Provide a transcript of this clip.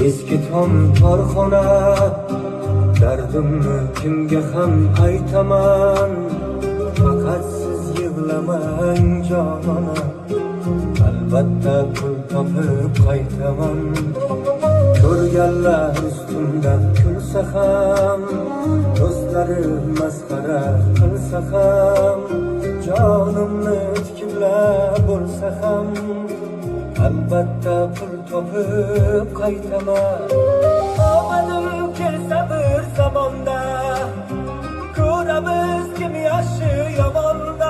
eski tom korxona, dardimni kimga ham aytaman, faqat siz yig'lamang jonona. Albatta pul topib qaytaman. Ko'rganlar ustimdan kulsa ham, do'stlarim masxara qilsa ham, jonimni tiklab bo'lsa ham, albatta pul topib qaytaman. Omadim kelsa bir zamonda, ko'ramiz kim yaxshi yomon.